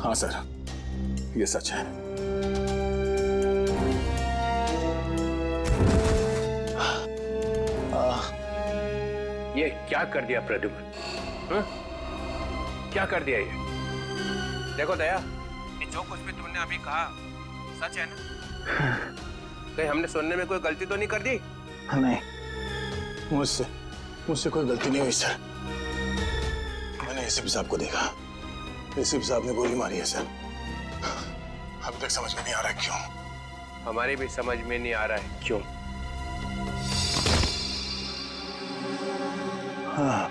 हाँ सर, ये सच है। ये क्या कर दिया प्रद्युम्न? क्या कर दिया ये? देखो दया, ये जो कुछ भी तुमने अभी कहा सच है ना? कहीं हमने सुनने में कोई गलती तो नहीं कर दी? नहीं, मुझसे कोई गलती नहीं हुई सर। मैंने एसीपी साहब को देखा, एसीपी साहब ने गोली मारी है सर। अभी तक समझ में नहीं आ रहा क्यों। हमारी भी समझ में नहीं आ रहा है क्यों। हाँ।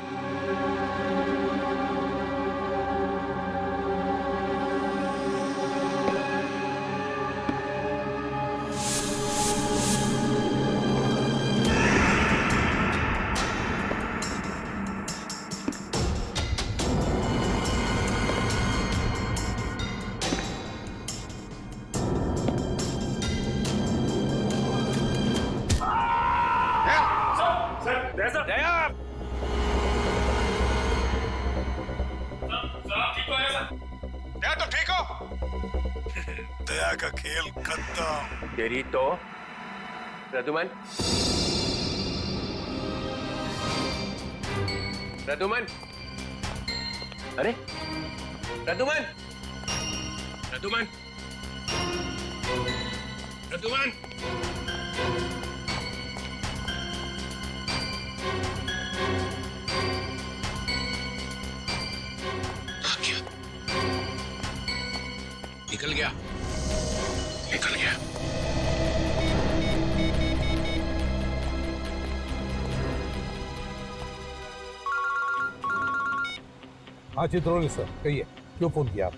दया! दया तो ठीक हो? दया का खेल खत्म। तेरी तो प्रद्युम्न, प्रद्युम्न, अरे प्रद्युम्न, प्रद्युम्न, प्रद्युम्न, निकल गया, निकल गया। हाँ चित्रोली सर, कहिए क्यों फोन किया आप?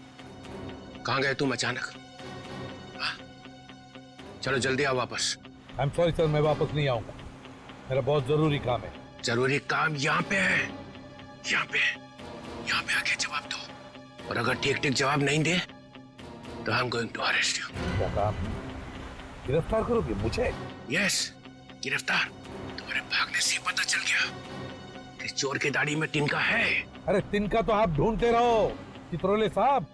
कहाँ गए तुम अचानक? चलो जल्दी आओ वापस। आई एम सॉरी सर, मैं वापस नहीं आऊंगा, मेरा बहुत जरूरी काम है। जरूरी काम यहाँ पे है, यहाँ पे आके जवाब दो, और अगर ठीक ठीक जवाब नहीं दे तो I am going to arrest you. क्या काम? गिरफ्तार करोगे मुझे? यस, गिरफ्तार। तुम्हारे भागने से पता चल गया कि चोर की दाढ़ी में तिनका है। अरे तिनका तो आप ढूंढते रहो चित्रोले साहब,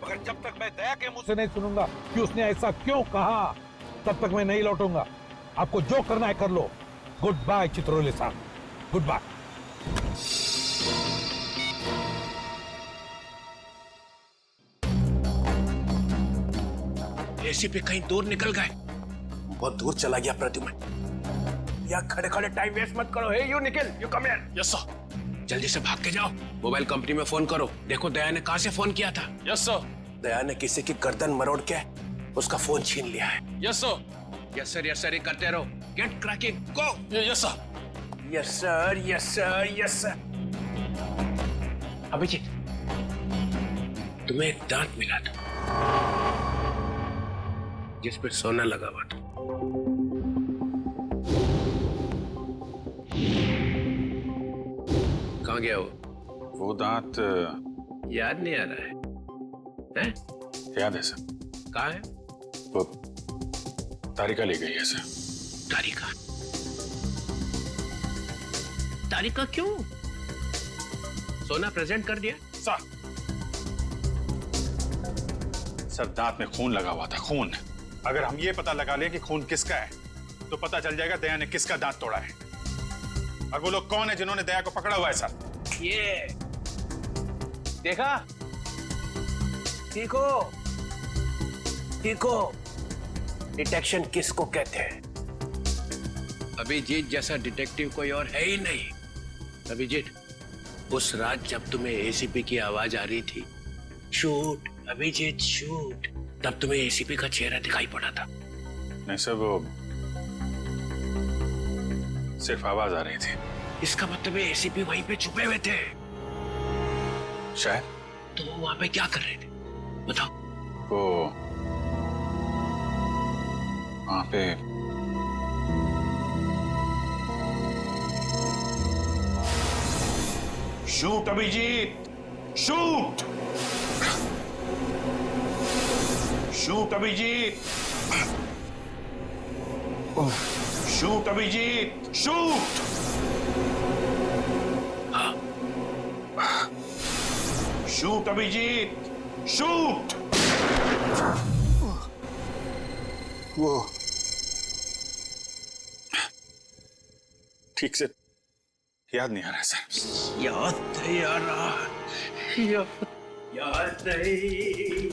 मगर जब तक मैं दया के मुंह से नहीं सुनूंगा कि उसने ऐसा क्यों कहा, तब तक मैं नहीं लौटूंगा। आपको जो करना है कर लो। गुड बाय चित्रोले साहब, गुड बाय। एसीपी कहीं दूर निकल गए, बहुत दूर चला गया प्रद्युम्न। या खड़े खड़े टाइम वेस्ट मत करो। Hey you Nikhil, you come here. Yes sir. जल्दी से भाग के जाओ, मोबाइल कंपनी में फोन करो, देखो दया ने कहां से फोन किया था। Yes sir. दया ने किसी की गर्दन मरोड़ के उसका फोन छीन लिया है। Yes sir. Yes sir, yes sir ही करते रहो। Get cracking, go. Yes sir, yes sir, yes sir, yes sir. Abhijit, तुम्हें एक दांत मिला था जिस पे सोना लगा हुआ था। कहाँ गया वो दांत याद नहीं आ रहा है? हैं? याद है सर। कहाँ है? वो तारिका ले गई है सर। तारिका? तारिका क्यों? सोना प्रेजेंट कर दिया? सर दांत में खून लगा हुआ था, खून। अगर हम ये पता लगा ले कि खून किसका है तो पता चल जाएगा दया ने किसका दांत तोड़ा है, और वो लोग कौन है जिन्होंने दया को पकड़ा हुआ है सर। ये देखा? देखो, देखो डिटेक्शन किसको कहते हैं। अभिजीत जैसा डिटेक्टिव कोई और है ही नहीं। अभिजीत, उस रात जब तुम्हें एसीपी की आवाज आ रही थी, शूट अभिजीत शूट, तब तुम्हें एसीपी का चेहरा दिखाई पड़ा था। नहीं सर, वो सिर्फ आवाज आ रही थी। इसका मतलब है एसीपी वहीं पे छुपे हुए थे शायद। तो वो वहां पे क्या कर रहे थे बताओ? वो वहां पे shoot Abhijeet, shoot, shoot Abhijeet, shoot Abhijeet, shoot. Shoot Abhijeet, shoot. वो ठीक से याद नहीं आ रहा सर। याद नहीं आ रहा, याद नहीं।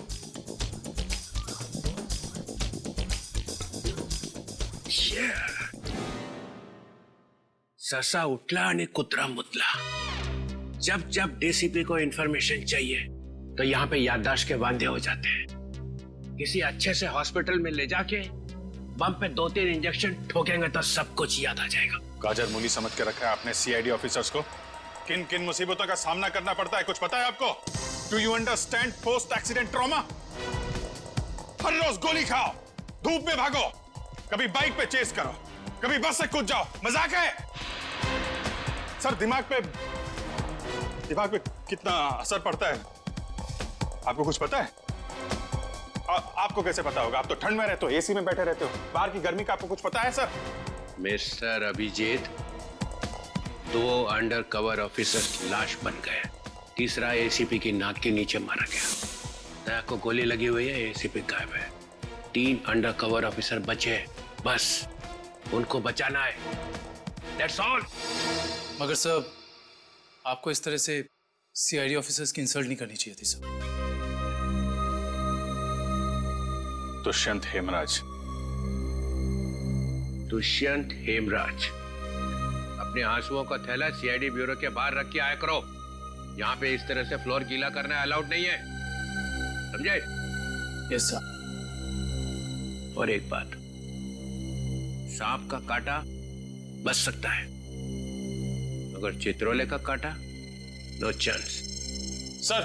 ससा उठला आणि कुत्रा मुतला। जब जब डीसीपी को इंफॉर्मेशन चाहिए तो यहाँ पे याददाश्त के वांदे हो जाते हैं। किसी अच्छे से हॉस्पिटल में ले जाके बम पे 2-3 इंजेक्शन ठोकेंगे तो सब कुछ याद आ जाएगा। गाजर मूली समझ के रखा है आपने सीआईडी ऑफिसर्स को। किन किन मुसीबतों का सामना करना पड़ता है कुछ पता है आपको? Do you understand post accident trauma? हर रोज गोली खाओ, धूप में भागो, कभी बाइक पे चेस करो, कभी बस से कूद जाओ, मजाक है? सर दिमाग पे कितना असर पड़ता है आपको कुछ पता है? आपको कैसे पता होगा? आप तो ठंड में रहते हो, एसी में बैठे रहते हो, बाहर की गर्मी का आपको कुछ पता है sir? Mister Abhijeet, 2 undercover officers लाश बन गए, तीसरा एसीपी की नाक के नीचे मारा गया। दया को गोली लगी हुई है, एसीपी गायब है। 3 अंडर कवर ऑफिसर बचे, बस उनको बचाना है। That's all। मगर सर, आपको इस तरह से सीआईडी ऑफिसर्स की इंसल्ट नहीं करनी चाहिए थी सर। दुष्यंत हेमराज। दुष्यंत हेमराज, अपने आंसुओं का थैला सीआईडी ब्यूरो के बाहर रख के आया करो। यहाँ पे इस तरह से फ्लोर गीला करना अलाउड नहीं है, समझे? Yes sir. और एक बात, सांप का काटा बच सकता है, मगर चित्रोले का काटा नो चांस। सर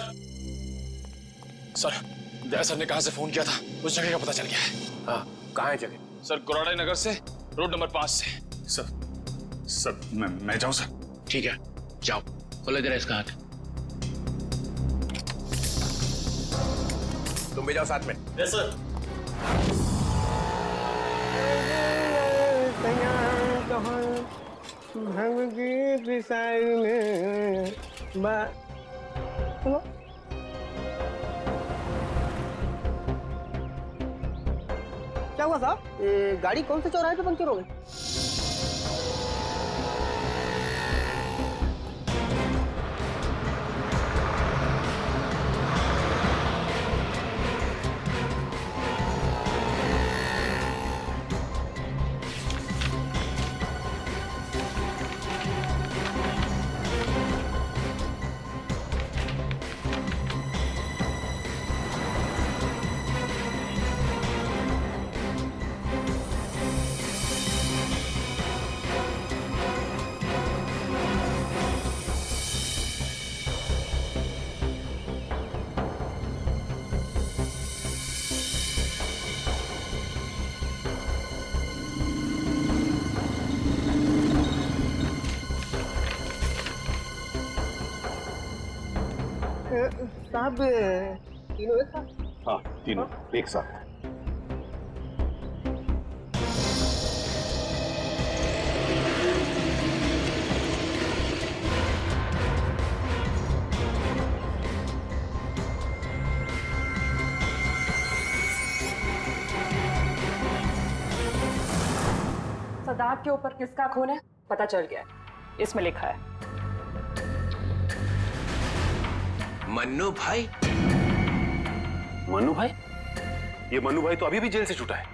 दया सर ने कहां से फोन किया था, उस जगह का पता चल गया है। हाँ, कहाँ है जगह? सर गुराड़े नगर से रोड नंबर 5 से। सर मैं जाऊं सर? ठीक है, जाओ, खोलो जरा इसका हाथ। तुम भी जाओ साथ में। Yes sir. क्या हुआ साहब? गाड़ी कौन से चौराहे पे पंक्चर हो गई? साहब तीनों एक साथ? हाँ, तीनों एक साथ। सदात के ऊपर किसका खून है पता चल गया है, इसमें लिखा है मन्नू भाई। मन्नू भाई? ये मन्नू भाई तो अभी भी जेल से छूटा है।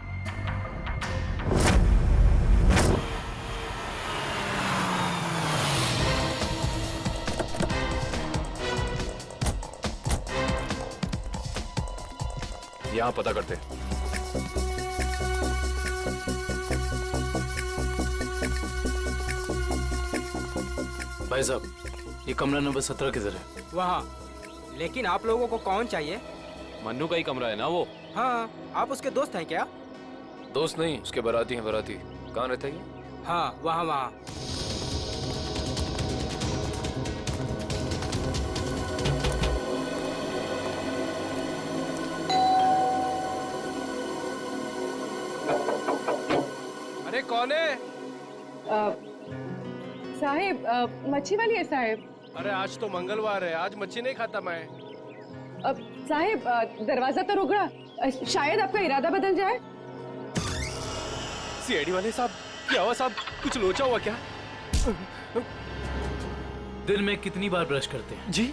यहां पता करते। भाई साहब, ये कमरा नंबर 17 किधर है? वहाँ। लेकिन आप लोगों को कौन चाहिए? मन्नू का ही कमरा है ना वो? हाँ, आप उसके दोस्त हैं क्या? दोस्त नहीं, उसके बाराती हैं, बाराती। कहाँ रहता है ये? हाँ, वहाँ वहाँ। अरे कौन है? साहिब, मच्छी वाली है साहिब। अरे आज तो मंगलवार है, आज मच्छी नहीं खाता मैं। अब साहिब दरवाजा तो रुक रहा, शायद आपका इरादा बदल जाए। सीआईडी वाले साहब, क्या हुआ साहब? कुछ लोचा हुआ क्या? दिन में कितनी बार ब्रश करते हैं? जी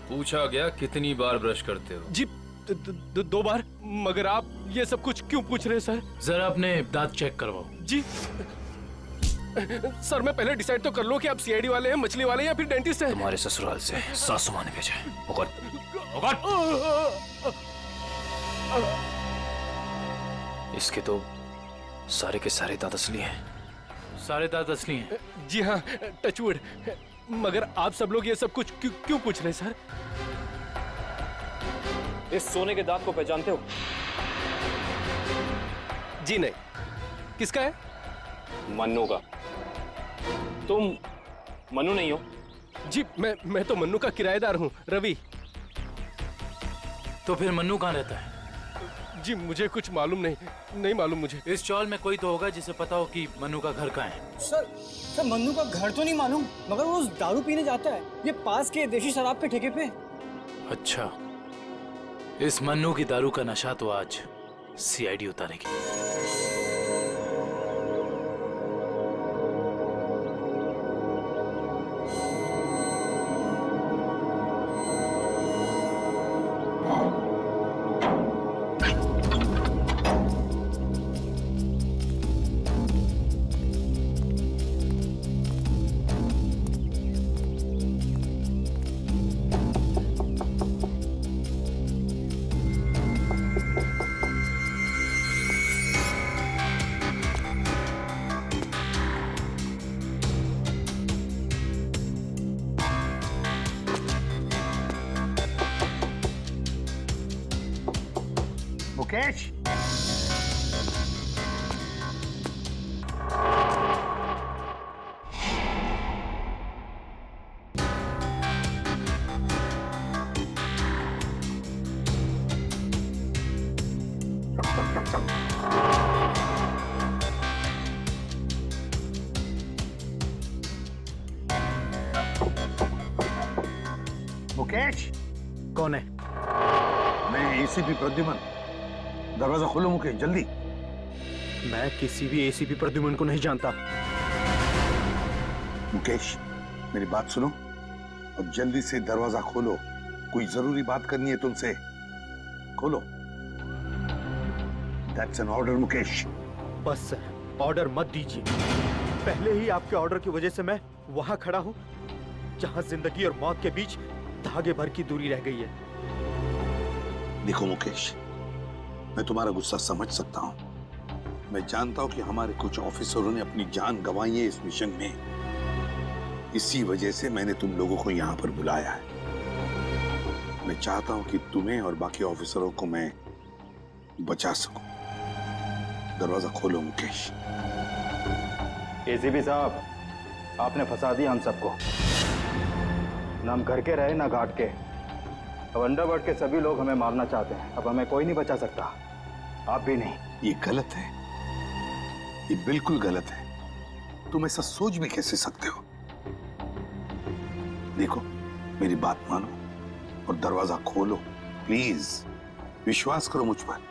पूछा गया कितनी बार ब्रश करते हो? जी 2 बार। मगर आप ये सब कुछ क्यों पूछ रहे हैं सर? जरा अपने दांत चेक करवाओ। जी सर, मैं पहले डिसाइड तो कर लो कि आप सीआईडी वाले हैं, मछली वाले हैं या फिर डेंटिस्ट हैं। तुम्हारे ससुराल से सासू माँ ने भेजा है। इसके तो सारे के सारे दांत असली हैं। सारे दांत असली हैं? जी हाँ, टचवुड। मगर आप सब लोग ये सब कुछ क्यों पूछ रहे हैं सर? इस सोने के दांत को पहचानते हो? जी नहीं। किसका है? मन्नू का। तुम मन्नू नहीं हो? जी मैं तो मन्नू का किराएदार हूँ, रवि। तो फिर मन्नू कहाँ रहता है? जी मुझे कुछ मालूम नहीं मालूम मुझे। इस चौल में कोई तो होगा जिसे पता हो कि मन्नू का घर कहाँ है। सर मन्नू का घर तो नहीं मालूम, मगर वो रोज दारू पीने जाता है, ये पास के देशी शराब के ठेके पे। अच्छा, इस मन्नू की दारू का नशा तो आज सीआईडी उतारेगी। मुकेश, मुकेश। कौन है? मैं एसीपी प्रद्युमन। दरवाजा खोलो मुकेश, जल्दी। मैं किसी भी एसीपी प्रद्युमन को नहीं जानता। मुकेश, मेरी बात सुनो और जल्दी से दरवाजा खोलो। कोई जरूरी बात करनी है तुमसे। खोलो। That's an order, Mukesh. बस सर, ऑर्डर मत दीजिए। पहले ही आपके ऑर्डर की वजह से मैं वहां खड़ा हूं जहां जिंदगी और मौत के बीच धागे भर की दूरी रह गई है। देखो मुकेश, मैं तुम्हारा गुस्सा समझ सकता हूं। मैं जानता हूं कि हमारे कुछ ऑफिसरों ने अपनी जान गंवाई है इस मिशन में। इसी वजह से मैंने तुम लोगों को यहां पर बुलाया है। मैं चाहता हूं कि तुम्हें और बाकी ऑफिसरों को मैं बचा सकूं। दरवाजा खोलो मुकेश। एसीपी साहब, आपने फंसा दिया हम सबको। ना हम घर के रहे ना घाट के। अब अंडरवर्ल्ड के सभी लोग हमें मारना चाहते हैं। अब हमें कोई नहीं बचा सकता, आप भी नहीं। ये गलत है, ये बिल्कुल गलत है। तुम ऐसा सोच भी कैसे सकते हो? देखो, मेरी बात मानो और दरवाजा खोलो प्लीज। विश्वास करो मुझ पर।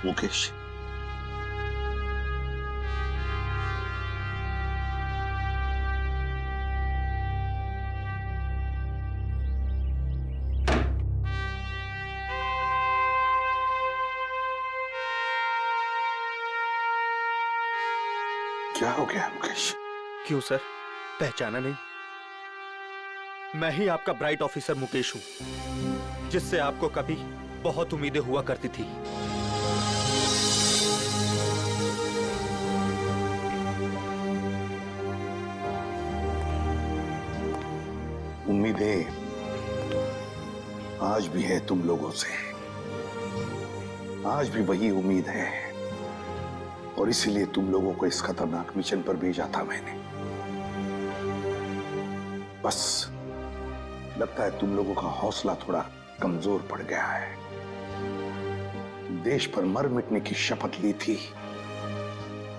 मुकेश, क्या हो गया मुकेश? क्यों सर, पहचाना नहीं? मैं ही आपका ब्राइट ऑफिसर मुकेश हूं, जिससे आपको कभी बहुत उम्मीदें हुआ करती थी। उम्मीदें आज भी है तुम लोगों से। आज भी वही उम्मीद है और इसीलिए तुम लोगों को इस खतरनाक मिशन पर भेजा था मैंने। बस लगता है तुम लोगों का हौसला थोड़ा कमजोर पड़ गया है। देश पर मर मिटने की शपथ ली थी,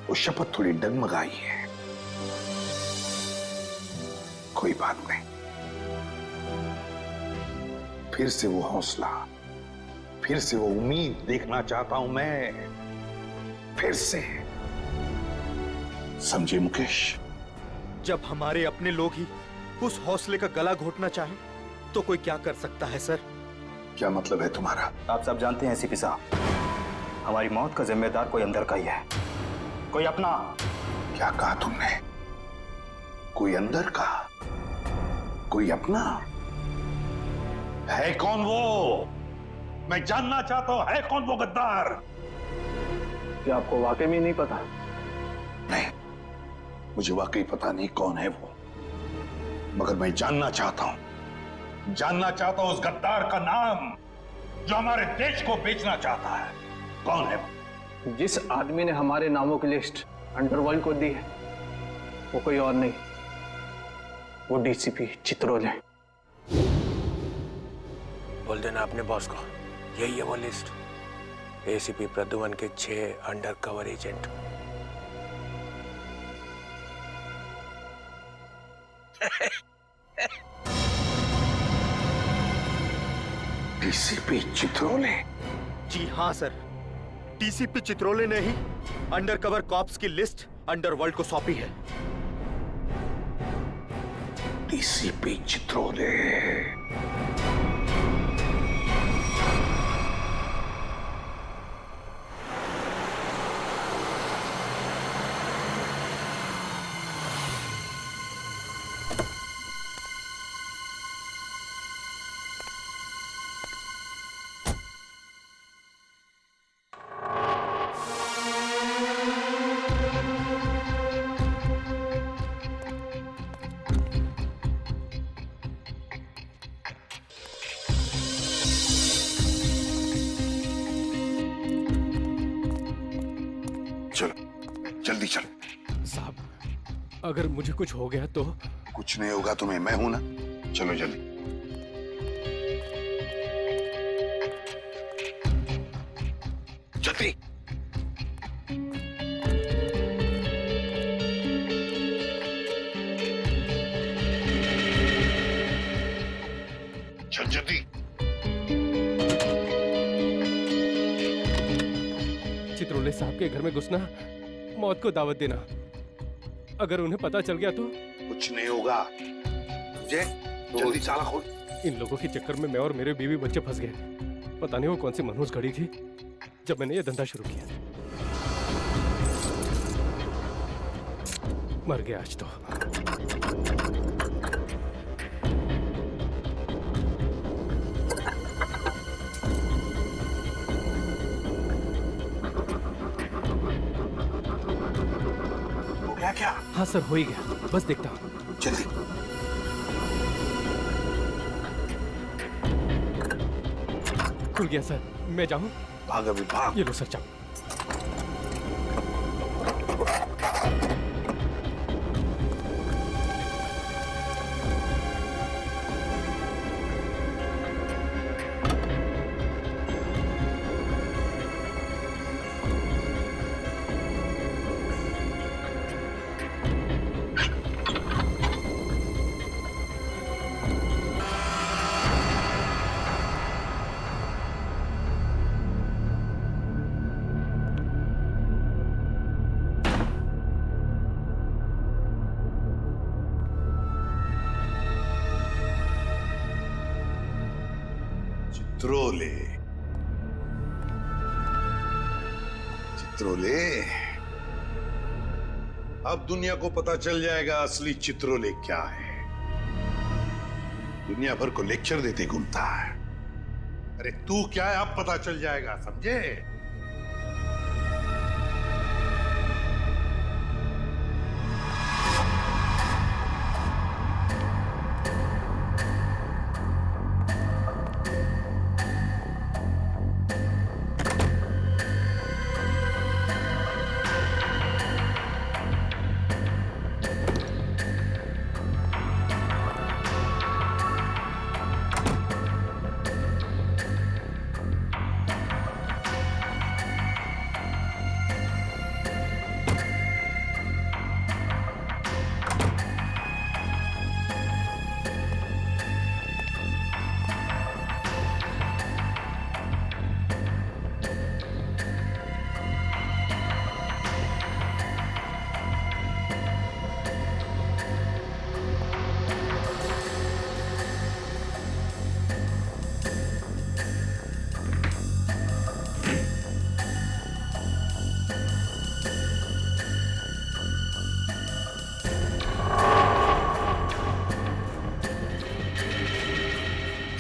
वो शपथ थोड़ी डगमगाई है। कोई बात नहीं, फिर से वो हौसला, फिर से वो उम्मीद देखना चाहता हूं मैं, फिर से। समझे मुकेश? जब हमारे अपने लोग ही उस हौसले का गला घोटना चाहे तो कोई क्या कर सकता है सर? क्या मतलब है तुम्हारा? आप सब जानते हैं एसीपी साहब, हमारी मौत का जिम्मेदार कोई अंदर का ही है, कोई अपना। क्या कहा तुमने? कोई अंदर का, कोई अपना? है कौन वो? मैं जानना चाहता हूं, है कौन वो गद्दार? क्या आपको वाकई में नहीं पता? नहीं, मुझे वाकई पता नहीं कौन है वो, मगर मैं जानना चाहता हूं उस गद्दार का नाम जो हमारे देश को बेचना चाहता है। कौन है वो? जिस आदमी ने हमारे नामों की लिस्ट अंडरवर्ल्ड को दी है वो कोई और नहीं, वो डीसीपी चित्रोल है। बोल देना अपने बॉस को, यही है वो लिस्ट, एसीपी प्रद्युमन के 6 अंडरकवर एजेंट। डीसीपी चित्रोले? जी हाँ सर, डीसीपी चित्रोले ने ही अंडरकवर कॉप्स की लिस्ट अंडरवर्ल्ड को सौंपी है। डीसीपी चित्रोले? जल्दी चल। साहब, अगर मुझे कुछ हो गया तो? कुछ नहीं होगा तुम्हें, मैं हूं ना। चलो जल्दी। जल्दी। चल जल्दी। चित्रोले साहब के घर में घुसना, मौत को दावत देना। अगर उन्हें पता चल गया तो? कुछ नहीं होगा, समझे? जल्दी ताला खोल। इन लोगों के चक्कर में मैं और मेरे बीवी बच्चे फंस गए। पता नहीं वो कौन सी मनहूस घड़ी थी जब मैंने ये धंधा शुरू किया। मर गया आज तो। क्या? हाँ सर, हो ही गया, बस देखता हूँ। जल्दी। खुल गया सर, मैं जाऊँ? भाग अभी, भाग। ये लो सर, जाओ। चित्रोले, चित्रोले, अब दुनिया को पता चल जाएगा असली चित्रोले क्या है। दुनिया भर को लेक्चर देते घूमता है। अरे तू क्या है, अब पता चल जाएगा, समझे?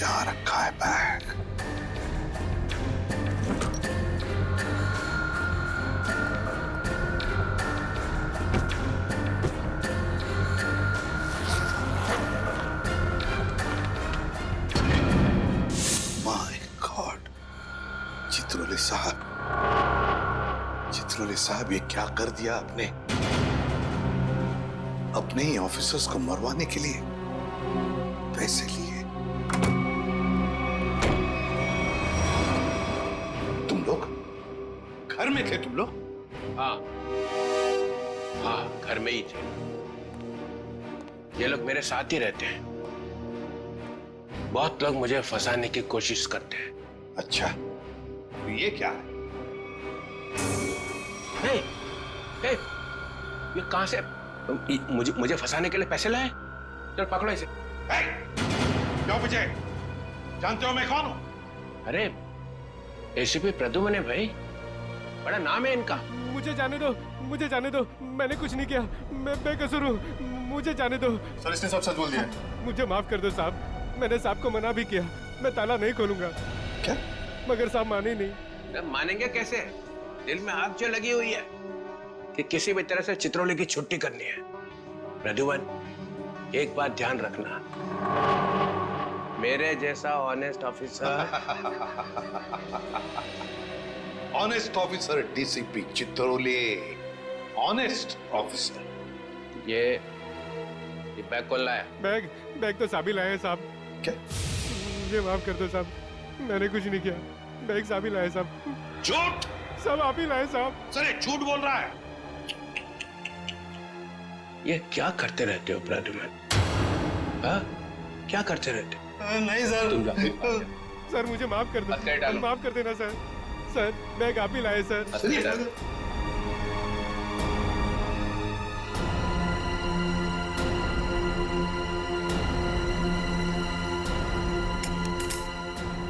यहाँ रखा है बैग। माय गॉड, चित्रोले साहब, चित्रोले साहब, ये क्या कर दिया आपने? अपने ही ऑफिसर्स को मरवाने के लिए पैसे लिए। तुम लोग घर में थे? तुम लोग? हाँ हाँ, घर में ही थे। ये लोग मेरे साथ ही रहते हैं। बहुत लोग मुझे फंसाने की कोशिश करते हैं। अच्छा, तो ये क्या है? हे, हे, ये कहां से? मुझे फंसाने के लिए पैसे लाए? चल पकड़ो इसे। क्यों मुझे? जानते हो मैं कौन हूं? अरे एसीपी प्रद्युम्न है भाई, बड़ा नाम है इनका। मुझे जाने दो, मुझे जाने दो, मैंने कुछ नहीं किया, मैं बेकसूर हूँ, मुझे जाने दो। सर, इसने सब सच बोल दिया। मुझे माफ कर दो साहब, मैंने साहब को मना भी किया, मैं ताला नहीं खोलूंगा। क्या? मगर साहब माने ही नहीं। अब मानेंगे कैसे? दिल में आग जो लगी हुई है कि किसी भी तरह से चित्रोले की छुट्टी करनी है। प्रद्युम्न, एक बात ध्यान रखना, मेरे जैसा honest officer honest officer DCP Chitrole, honest officer. ये बैग कौन लाया? बैग तो साहब ही लाए हैं साहब। क्या? मुझे माफ कर दो साहब, मैंने कुछ नहीं किया, बैग साहब ही लाए साहब। झूठ! सब आप ही लाए साहब। सर, ये झूठ बोल रहा है। ये क्या करते रहते हो प्रद्युम्न? हाँ, क्या करते रहते हो? नहीं सर। तुम जाओ। सर मुझे माफ कर दो, माफ कर देना सर। सर बैग आप ही लाए सर।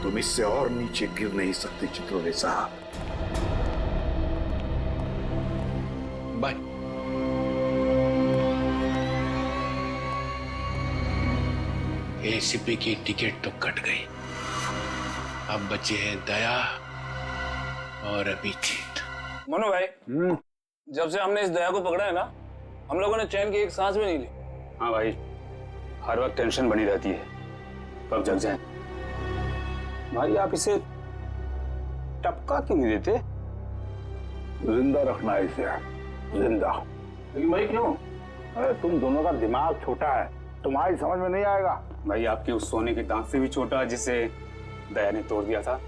तुम इससे और नीचे गिर नहीं सकते चित्रोले साहब। बाय। एसीपी की टिकट तो कट गई, अब बचे हैं दया और अभिजीत। मनु भाई, जब से हमने इस दया को पकड़ा है ना, हम लोगों ने चैन की एक सांस भी नहीं ली। हाँ भाई, हर वक्त टेंशन बनी रहती है, कब जग जाए। भाई आप इसे टपका क्यों नहीं देते? जिंदा रखना है इसे, जिंदा। लेकिन भाई क्यों? अरे तुम दोनों का दिमाग छोटा है, तुम्हारी समझ में नहीं आएगा। भाई आपके उस सोने के दांत से भी छोटा जिसे दया ने तोड़ दिया था।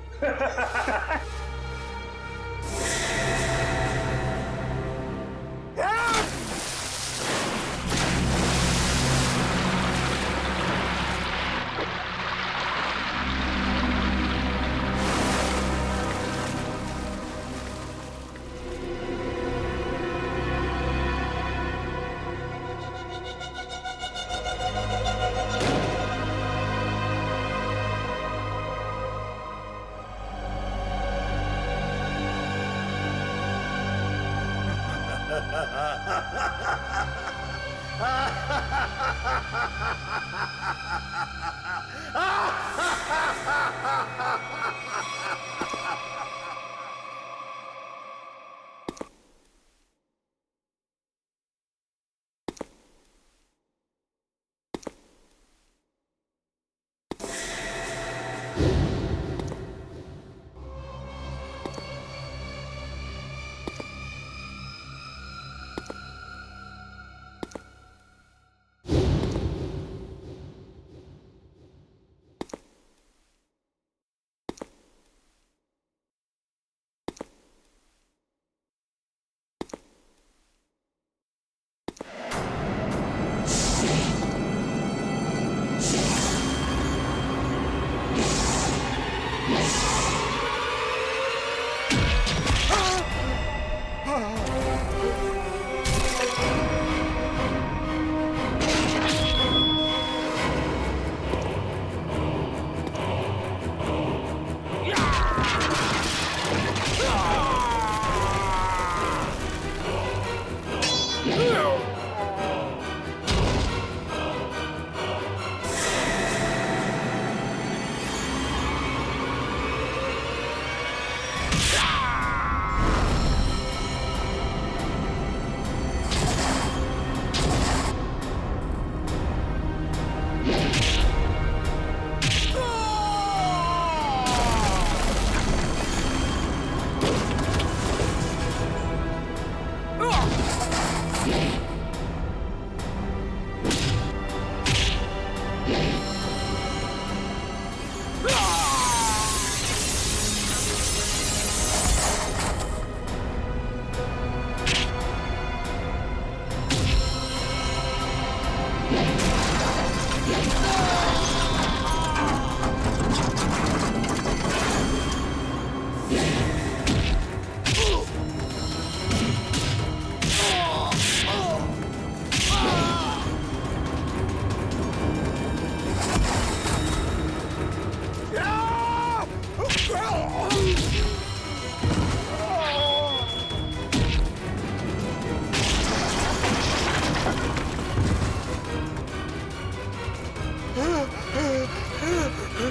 देखो,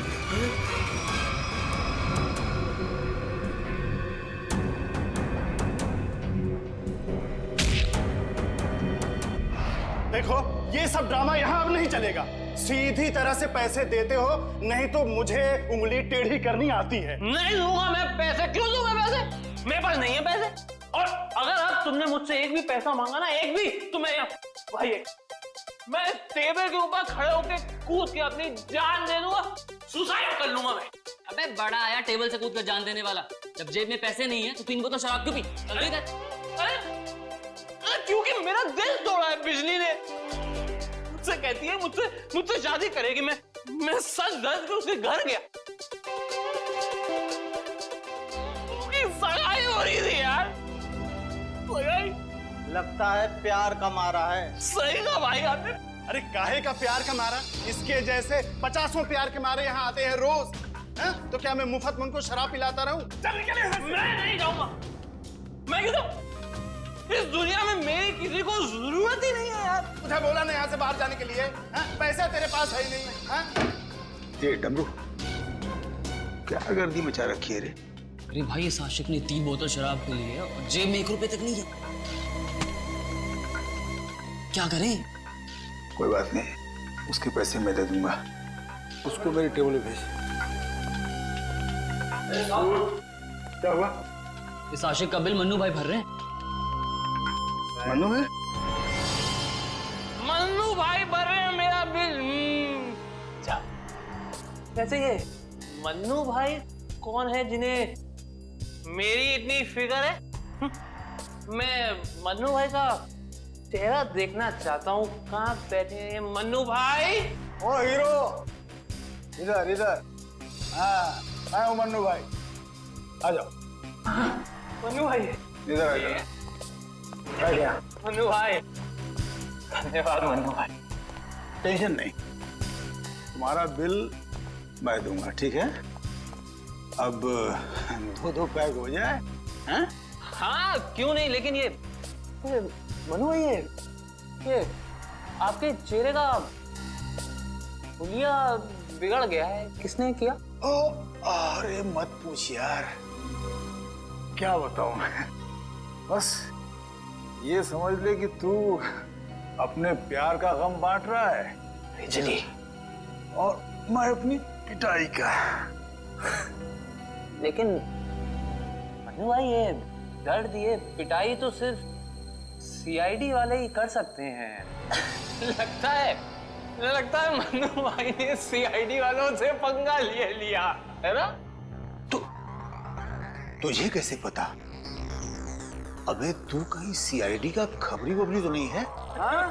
ये सब ड्रामा यहाँ अब नहीं चलेगा। सीधी तरह से पैसे देते हो, नहीं तो मुझे उंगली टेढ़ी करनी आती है। नहीं दूंगा मैं पैसे। क्यों दूंगा पैसे? मेरे पास नहीं है पैसे। और अगर अब तुमने मुझसे एक भी पैसा मांगा ना, एक भी, तो भाई मैं टेबल के ऊपर खड़े होकर कूद के अपनी जान दे दूंगा, सुसाइड कर लूंगा मैं। अबे बड़ा आया टेबल से कूद कर जान देने वाला। जब जेब में पैसे नहीं है तो 3 बोतल शराब क्यों पी? जल्दी कर। क्योंकि मेरा दिल तोड़ा है बिजली ने। मुझसे कहती है मुझसे शादी करेगी। मैं सच दर्द के उसके घर गया, उसकी सगाई हो रही थी यार। लगता है प्यार का मारा है। सही कहा भाई आपने। अरे काहे का प्यार का मारा? इसके जैसे 50 प्यार के मारे यहाँ आते हैं रोज। तो क्या मैं मुफ्त में उनको शराब पिलाता रहूं? चल निकल यहाँ से। मैं नहीं जाऊंगा। मैं क्यों जाऊं? इस दुनिया में मेरी किसी को जरूरत ही नहीं है यार। तुझे बोला ना यहाँ से बाहर जाने के लिए। पैसा तेरे पास है ही नहीं है। ये डमरू क्या गर्दी मचा रखी है रे? अरे भाई इस आशिक ने 3 बोतल शराब पी ली है और जेब में 1 रुपए तक नहीं है। क्या करें? कोई बात नहीं, उसके पैसे मैं दे दूंगा। उसको मेरे टेबल पे भेज। क्या हुआ? इस आशिक का बिल मन्नू भाई भर रहे हैं। मन्नू है? मन्नू भाई भर रहे हैं मेरा बिल। वैसे ये मन्नू भाई कौन है जिन्हें मेरी इतनी फिक्र है? मैं मन्नू भाई का चेहरा देखना चाहता हूँ। कहाँ बैठे हैं मन्नू भाई? ओ हीरो, इधर इधर। हाँ, मैं हूँ मन्नू भाई। आ जाओ। मन्नू भाई इधर आ जाओ। मन्नू भाई, धन्यवाद मन्नू भाई। टेंशन नहीं, तुम्हारा बिल मैं दूंगा, ठीक है? अब 2 पैक हो जाए। हैं? हाँ क्यों नहीं, लेकिन ये मनु भाई ये आपके चेहरे का हुलिया बिगड़ गया है। किसने किया? अरे मत पूछ यार, क्या बताऊं मैं। बस ये समझ ले कि तू अपने प्यार का गम बांट रहा है बिजली, और मैं अपनी पिटाई का। लेकिन मनु भाई ये दर्द, ये पिटाई तो सिर्फ सीआईडी वाले ही कर सकते हैं। लगता है मनु भाई ने सीआईडी वालों से पंगा लिया है ना? तुझे कैसे पता? अबे तू कहीं सीआईडी का खबरी वबरी तो नहीं है? हाँ?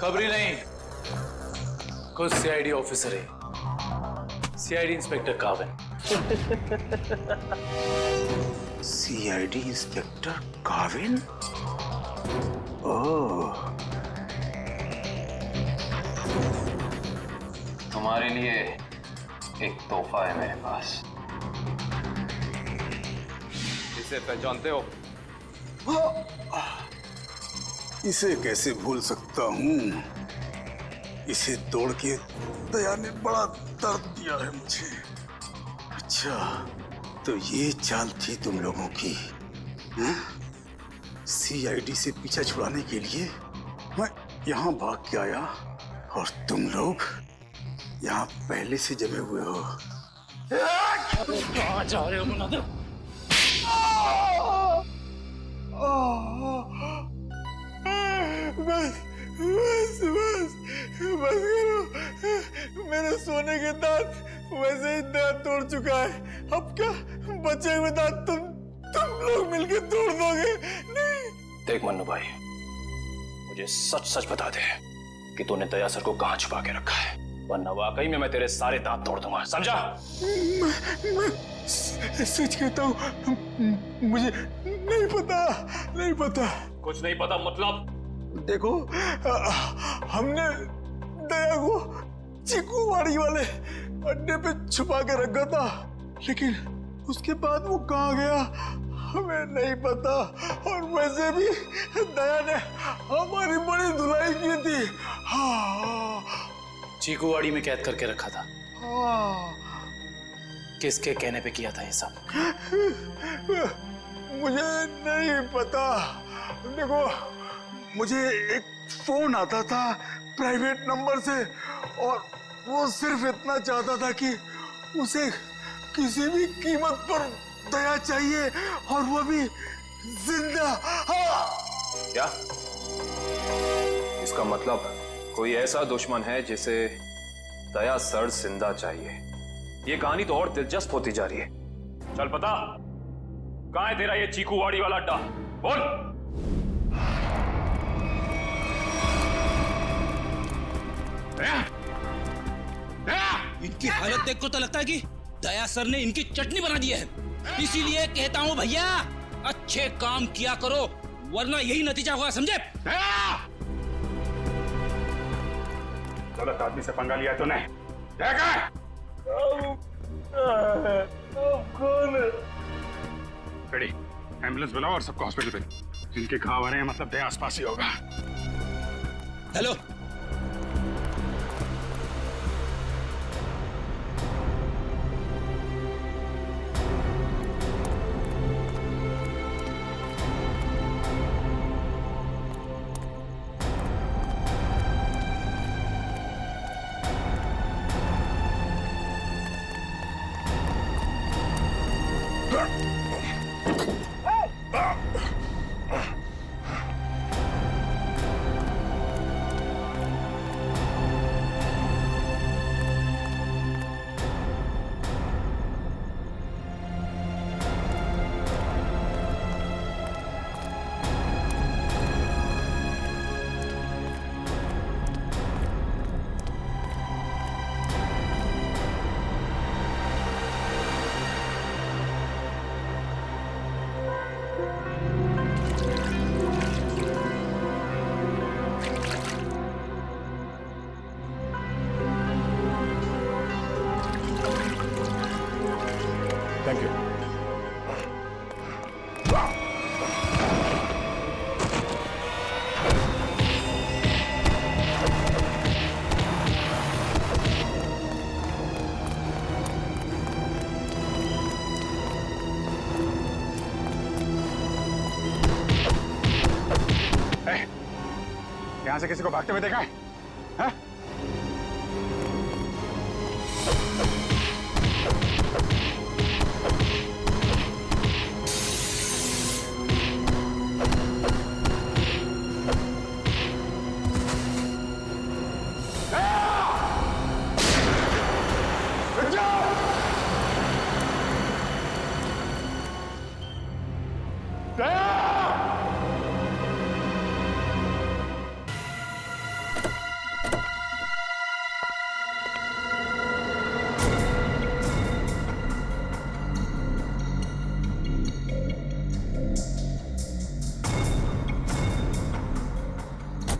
खबरी नहीं, खुद सीआईडी ऑफिसर है, CID inspector Kavin. CID inspector Kavin? Oh, तुम्हारे लिए एक तोहफा है मेरे पास। इसे पहचानते हो? इसे कैसे भूल सकता हूँ? इसे तोड़ के दया ने बड़ा दर्द दिया है मुझे। अच्छा, तो ये चाल थी तुम लोगों की? सीआईडी से पीछा छुड़ाने के लिए मैं यहाँ भाग के आया और तुम लोग यहाँ पहले से जमे हुए हो। कहाँ जा रहे हो मुनादिर? बस करो, मेरे सोने के दांत वैसे ही दांत तोड़ चुका है। अब क्या बचे हुए दांत तुम लोग मिलकर तोड़ दोगे? नहीं। देख मन्नू भाई, मुझे सच सच बता दे कि तूने दया सर को कहाँ छुपा के रखा है, वरना वाकई में मैं तेरे सारे दांत तोड़ दूंगा, समझा? मैं सच कहता हूँ, मुझे नहीं पता। कुछ नहीं पता मतलब? देखो, हमने दया को चिकूवाड़ी वाले अड्डे पे छुपा के रखा था, लेकिन उसके बाद वो कहाँ गया हमें नहीं पता। और वैसे भी दया ने हमारी बड़ी धुलाई की थी। हाँ, चीकूवाड़ी में कैद करके रखा था। किसके कहने पे किया था ये सब? मुझे नहीं पता। देखो, मुझे एक फोन आता था प्राइवेट नंबर से और वो सिर्फ इतना चाहता था कि उसे किसी भी कीमत पर दया चाहिए और वो भी जिंदा। क्या इसका मतलब कोई ऐसा दुश्मन है जिसे दया सर जिंदा चाहिए? ये कहानी तो और दिलचस्प होती जा रही है। चल पता कहां है तेरा ये चीकूवाड़ी वाला अड्डा? बोल। इनकी हालत देख को तो लगता है कि दया सर ने इनकी चटनी बना दी है। इसीलिए कहता हूं भैया, अच्छे काम किया करो वरना यही नतीजा होगा, समझे? गलत आदमी से पंगा लिया तूने। कौन है? बेटी, एम्बुलेंस बुलाओ और सबको हॉस्पिटल भेजो। जिनके घाव आ रहे हैं मतलब दया आसपास ही होगा। Hello, thank you. यहां से किसी को भागते हुए देखा है? हाँ?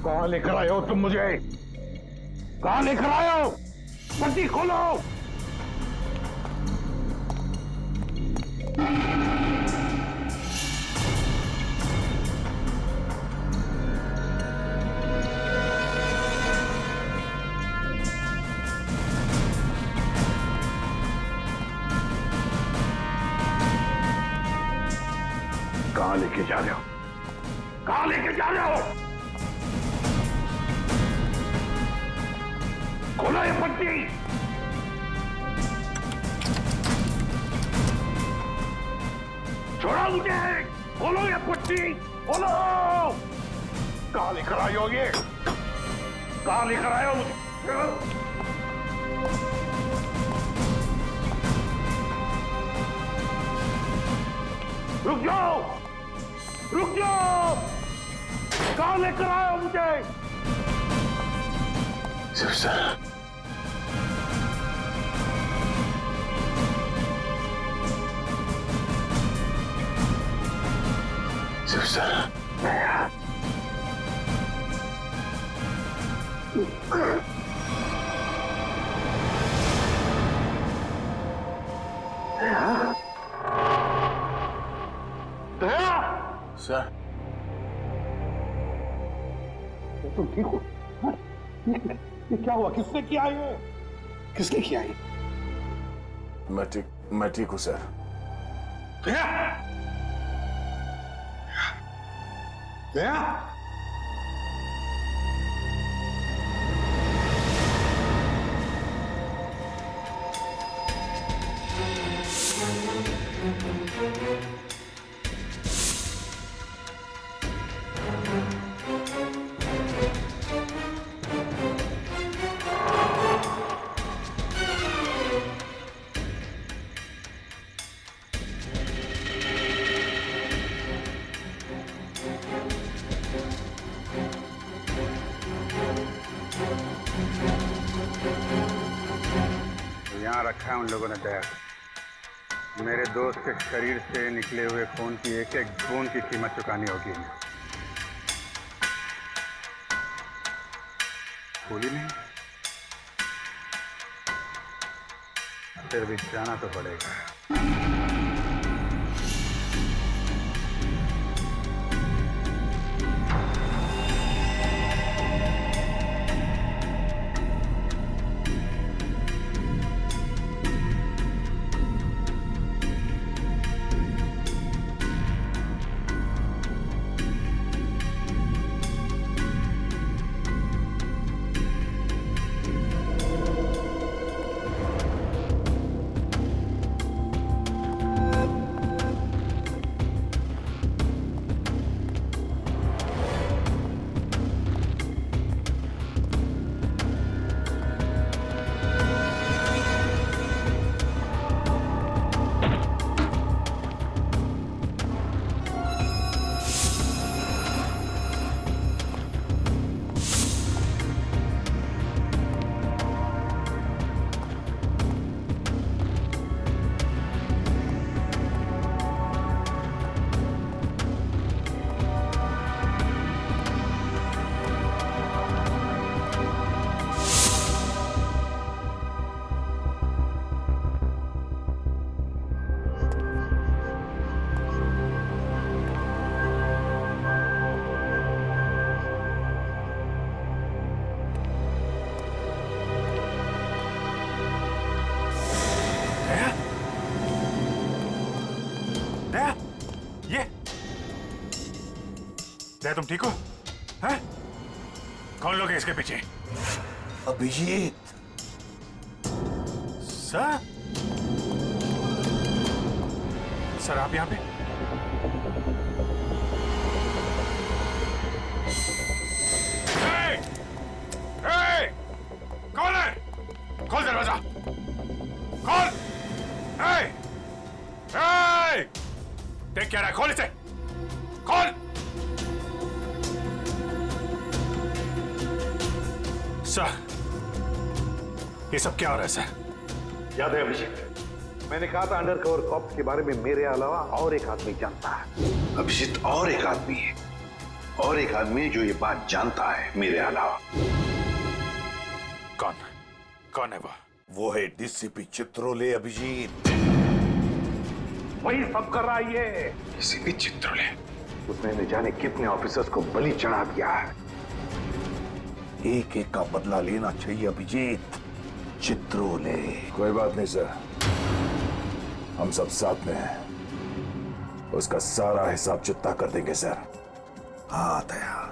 कहां लेकर आए हो तुम मुझे? कहां लेकर आए हो? पट्टी खोलो। कहां लेके जा रहे हो? कहां लेके जा रहे हो? खोलो ये पट्टी। छोड़ो मुझे। खोलो ये पट्टी। खोलो। कहां लेकर आए हो ये? कहां लेकर आए हो मुझे? रुक जाओ। रुक जाओ। कहां लेकर आए हो मुझे? सर, सर, तुम ठीक हो? ये क्या हुआ? किसने किया ये? किसने किया ये? मैं ठीक हूं सर। गया? गया? यहाँ रखा है उन लोगों ने दया। मेरे दोस्त के शरीर से निकले हुए खून की एक एक बूंद की कीमत चुकानी होगी इन्हें। भूली नहीं, फिर भी जाना तो पड़ेगा। दया, तुम ठीक हो? हैं? कौन लोग हैं इसके पीछे? अभिजीत। सर? सर आप यहाँ पे? कौन है? खोल दरवाजा। खोल। देख क्या रहा है? खोल इसे। खोल। सर, ये सब क्या हो रहा है सर? याद है अभिजीत, मैंने कहा था अंडरकवर कॉप्स के बारे में मेरे अलावा और एक आदमी जानता है। अभिजीत और एक आदमी है, और एक आदमी जो ये बात जानता है मेरे अलावा। कौन है वो है डीसीपी चित्रोले। अभिजीत वही सब कर रहा है ये। डीसीपी चित्रोले, उसने न जाने कितने ऑफिसर्स को बलि चढ़ा दिया है। एक एक का बदला लेना चाहिए अभिजीत। चित्रोले। कोई बात नहीं सर, हम सब साथ में हैं। उसका सारा हिसाब चुकता कर देंगे सर। हाँ दया।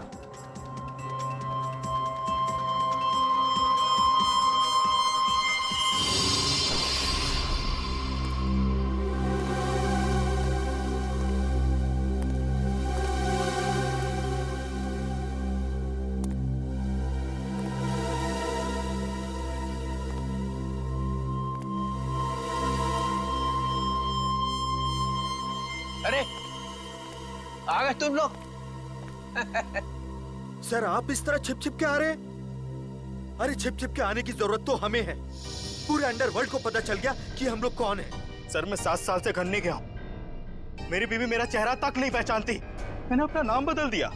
अरे आ गए तुम लोग। सर आप इस तरह छिप छिप के आ रहे हैं? अरे छिप छिप के आने की जरूरत तो हमें है। पूरे अंडरवर्ल्ड को पता चल गया कि हम लोग कौन हैं। सर मैं 7 साल से घर नहीं गया हूं। मेरी बीवी मेरा चेहरा तक नहीं पहचानती। मैंने अपना नाम बदल दिया,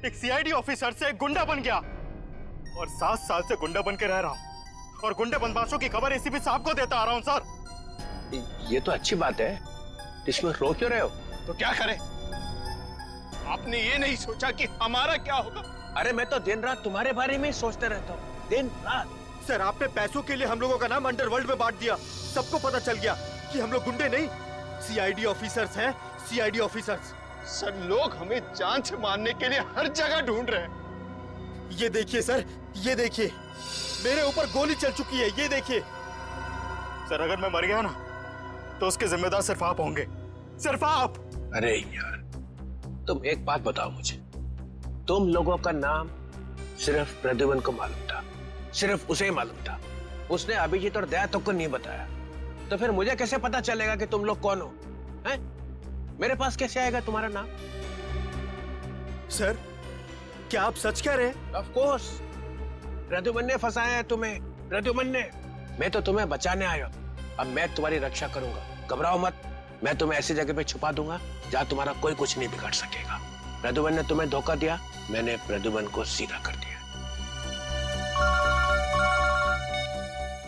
एक सीआईडी ऑफिसर से गुंडा बन गया, और 7 साल से गुंडा बन के रह रहा हूं, और गुंडे बदमाशों की खबर एसीपी साहब को देता आ रहा हूं। सर ये तो अच्छी बात है, इसमें रो क्यों रहे हो? तो क्या करें? आपने ये नहीं सोचा कि हमारा क्या होगा? अरे मैं तो दिन रात तुम्हारे बारे में ही सोचते रहता हूँ। दिन रात। सर आपने पैसों के लिए हम लोगों का नाम अंडरवर्ल्ड में बांट दिया। सबको पता चल गया कि हम लोग गुंडे नहीं, सीआईडी ऑफिसर्स हैं, सीआईडी ऑफिसर्स। सर लोग हमें जान से मारने के लिए हर जगह ढूंढ रहे हैं। ये देखिए सर, ये देखिए, मेरे ऊपर गोली चल चुकी है, ये देखिए। सर अगर मैं मर गया ना तो उसके जिम्मेदार सिर्फ आप होंगे, सिर्फ आप। अरे यार, तुम एक बात बताओ मुझे, तुम लोगों का नाम सिर्फ प्रद्युमन को मालूम था, सिर्फ उसे ही मालूम था। उसने अभिजीत और दया तक को नहीं बताया। तो फिर मुझे कैसे पता चलेगा कि तुम लोग कौन हो? हैं? मेरे पास कैसे आएगा तुम्हारा नाम? सर क्या आप सच कह रहे हैं? ऑफ कोर्स, प्रद्युमन ने फंसाया है तुम्हें, प्रद्युमन ने। मैं तो तुम्हें बचाने आया हूं, अब मैं तुम्हारी रक्षा करूंगा। घबराओ मत, मैं तुम्हें ऐसी जगह पे छुपा दूंगा जहां तुम्हारा कोई कुछ नहीं बिगाड़ सकेगा। प्रद्युमन ने तुम्हें धोखा दिया, मैंने प्रद्युमन को सीधा कर दिया।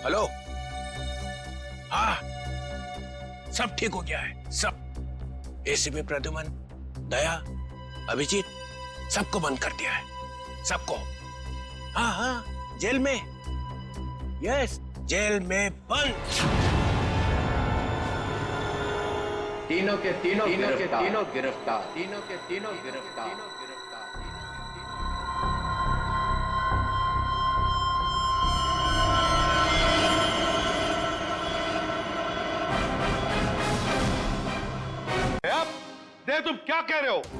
हेलो, हाँ, सब ठीक हो गया है, सब। एसीपी प्रद्युमन, दया, अभिजीत, सबको बंद कर दिया है, सबको। हाँ हाँ, जेल में, यस, जेल में बंद। तीनों के तीनों गिरफ्तार। दे, तुम क्या कह रहे हो?